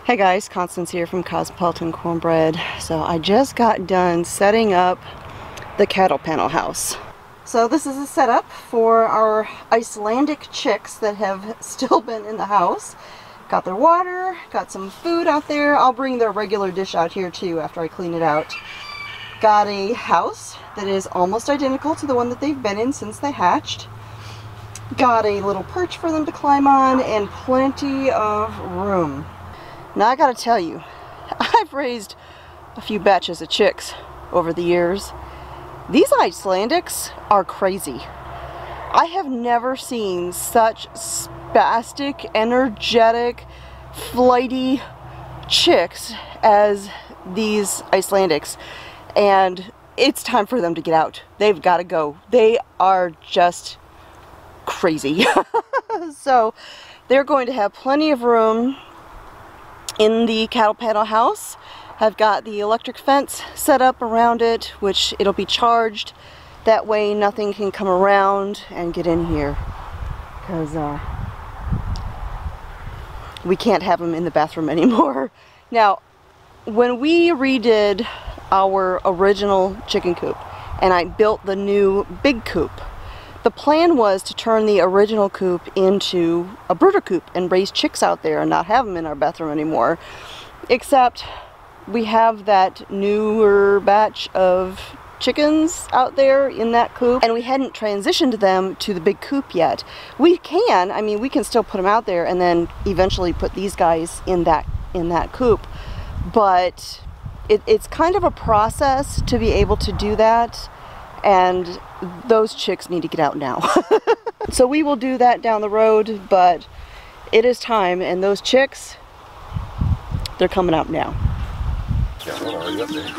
Hey guys, Constance here from Cosmopolitan Cornbread. So I just got done setting up the cattle panel house. So this is a setup for our Icelandic chicks that have still been in the house. Got their water, got some food out there. I'll bring their regular dish out here too after I clean it out. Got a house that is almost identical to the one that they've been in since they hatched. Got a little perch for them to climb on and plenty of room. Now I gotta tell you, I've raised a few batches of chicks over the years. These Icelandics are crazy. I have never seen such spastic, energetic, flighty chicks as these Icelandics. And it's time for them to get out. They've got to go. They are just crazy. So they're going to have plenty of room in the cattle panel house. I've got the electric fence set up around it, which it'll be charged. That way nothing can come around and get in here, because we can't have them in the bathroom anymore. Now, when we redid our original chicken coop and I built the new big coop, the plan was to turn the original coop into a brooder coop and raise chicks out there and not have them in our bathroom anymore. Except we have that newer batch of chickens out there in that coop, and we hadn't transitioned them to the big coop yet. We can, I mean, we can still put them out there and then eventually put these guys in that coop, but it's kind of a process to be able to do that. And those chicks need to get out now. So we will do that down the road, but it is time, and those chicks, they're coming out now. Yeah, hold on, you up there.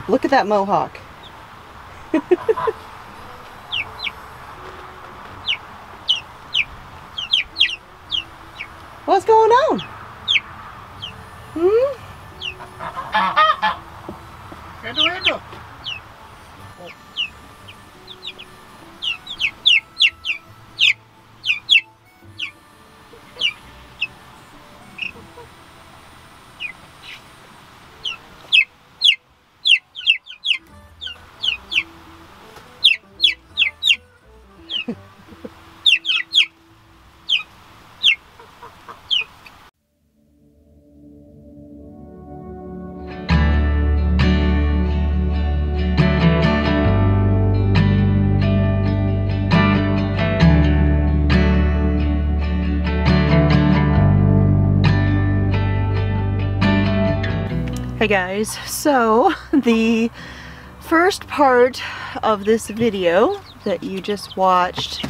Look at that mohawk. What's going on? Endo. Hey guys, so the first part of this video that you just watched,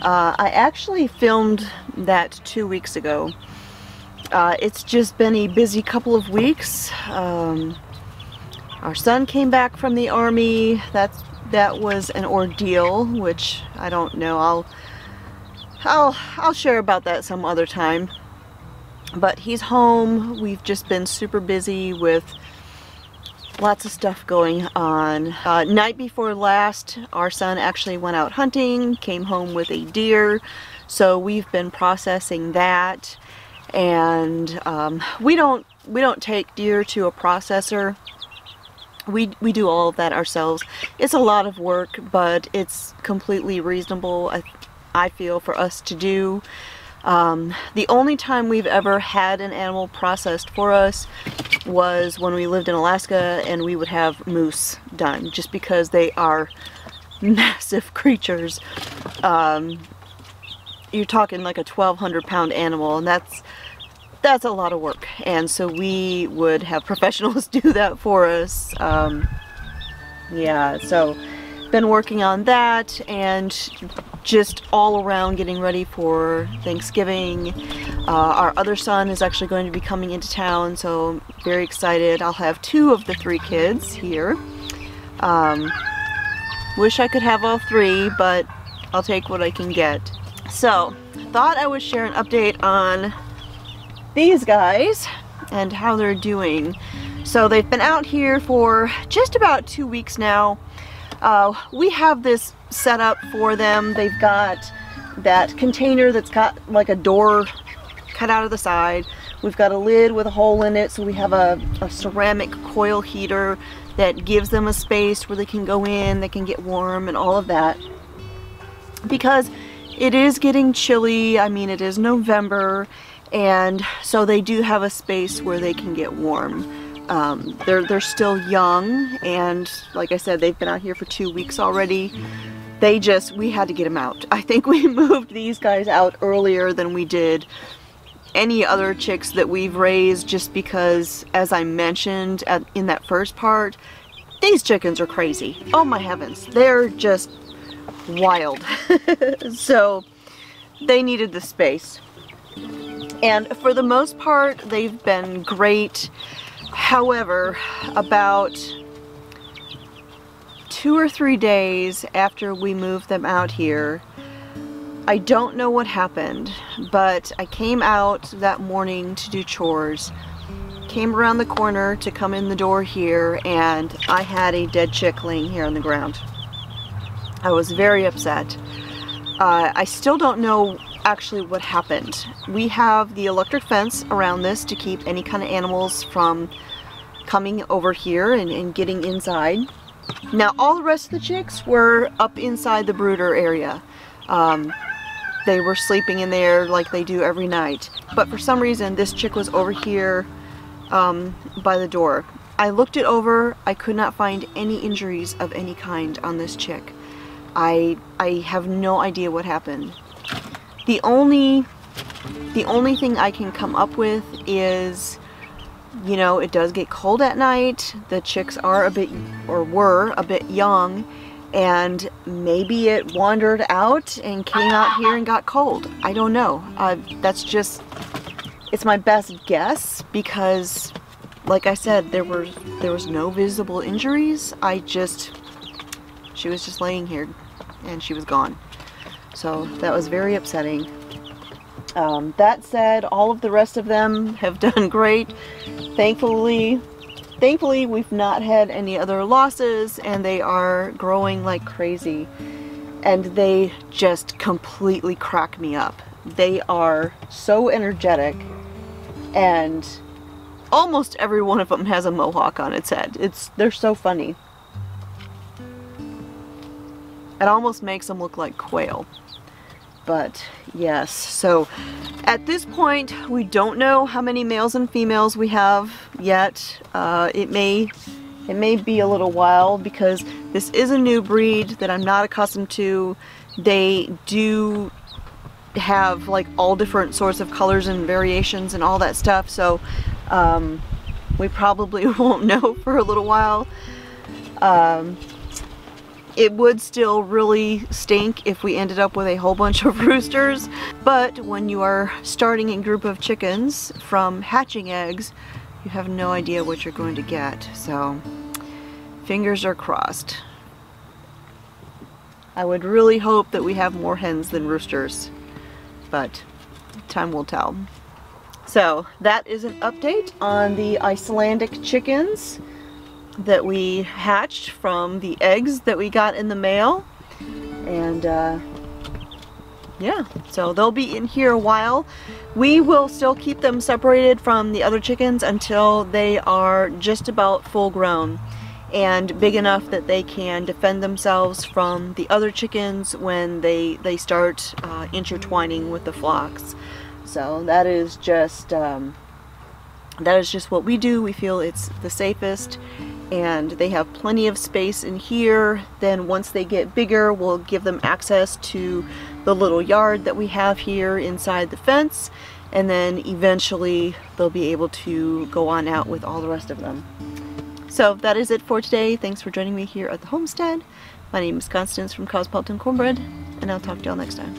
I actually filmed that 2 weeks ago. It's just been a busy couple of weeks. Our son came back from the army. That was an ordeal, which I don't know. I'll share about that some other time. But he's home. We've just been super busy with lots of stuff going on. Night before last, our son actually went out hunting, came home with a deer, so we've been processing that. And we don't take deer to a processor. We do all of that ourselves. It's a lot of work, but it's completely reasonable, I feel, for us to do. The only time we've ever had an animal processed for us was when we lived in Alaska, and we would have moose done just because they are massive creatures. You're talking like a 1,200 pound animal, and that's a lot of work, and so we would have professionals do that for us. Yeah, so been working on that and just all around getting ready for Thanksgiving. Our other son is actually going to be coming into town, so very excited. I'll have 2 of the 3 kids here. Wish I could have all 3, but I'll take what I can get. So, thought I would share an update on these guys and how they're doing. So they've been out here for just about 2 weeks now. We have this set up for them. They've got that container that's got like a door cut out of the side. We've got a lid with a hole in it, so we have a ceramic coil heater that gives them a space where they can go in, they can get warm and all of that. Because it is getting chilly, I mean it is November, and so they do have a space where they can get warm. They're still young, and like I said, they've been out here for 2 weeks already. We had to get them out. I think we moved these guys out earlier than we did any other chicks that we've raised, just because, as I mentioned in that first part, these chickens are crazy. Oh my heavens, they're just wild. So they needed the space, and for the most part they've been great. However, about 2 or 3 days after we moved them out here, I don't know what happened, but I came out that morning to do chores, came around the corner to come in the door here, and I had a dead chick laying here on the ground. I was very upset. I still don't know actually what happened. We have the electric fence around this to keep any kind of animals from coming over here and getting inside. Now all the rest of the chicks were up inside the brooder area. They were sleeping in there like they do every night. But for some reason this chick was over here by the door. I looked it over, I could not find any injuries of any kind on this chick. I have no idea what happened. The only thing I can come up with is, you know, it does get cold at night. The chicks are were a bit young, and maybe it wandered out and came out here and got cold. I don't know. It's my best guess, because like I said, there was no visible injuries. She was just laying here and she was gone. So that was very upsetting. That said, all of the rest of them have done great. Thankfully we've not had any other losses, and they are growing like crazy. And they just completely crack me up. They are so energetic, and almost every one of them has a mohawk on its head. They're so funny. It almost makes them look like quail. But yes, so at this point we don't know how many males and females we have yet. It may be a little while, because this is a new breed that I'm not accustomed to. They do have like all different sorts of colors and variations and all that stuff, so we probably won't know for a little while. It would still really stink if we ended up with a whole bunch of roosters, but when you are starting a group of chickens from hatching eggs, you have no idea what you're going to get, so fingers are crossed. I would really hope that we have more hens than roosters, but time will tell. So that is an update on the Icelandic chickens that we hatched from the eggs that we got in the mail. And yeah, so they'll be in here a while. We will still keep them separated from the other chickens until they are just about full grown and big enough that they can defend themselves from the other chickens when they start intertwining with the flocks. So that is just what we do. We feel it's the safest, and they have plenty of space in here. Then once they get bigger, we'll give them access to the little yard that we have here inside the fence, and then eventually they'll be able to go on out with all the rest of them. So that is it for today. Thanks for joining me here at the homestead. My name is Constance from Cosmopolitan Cornbread, and I'll talk to y'all next time.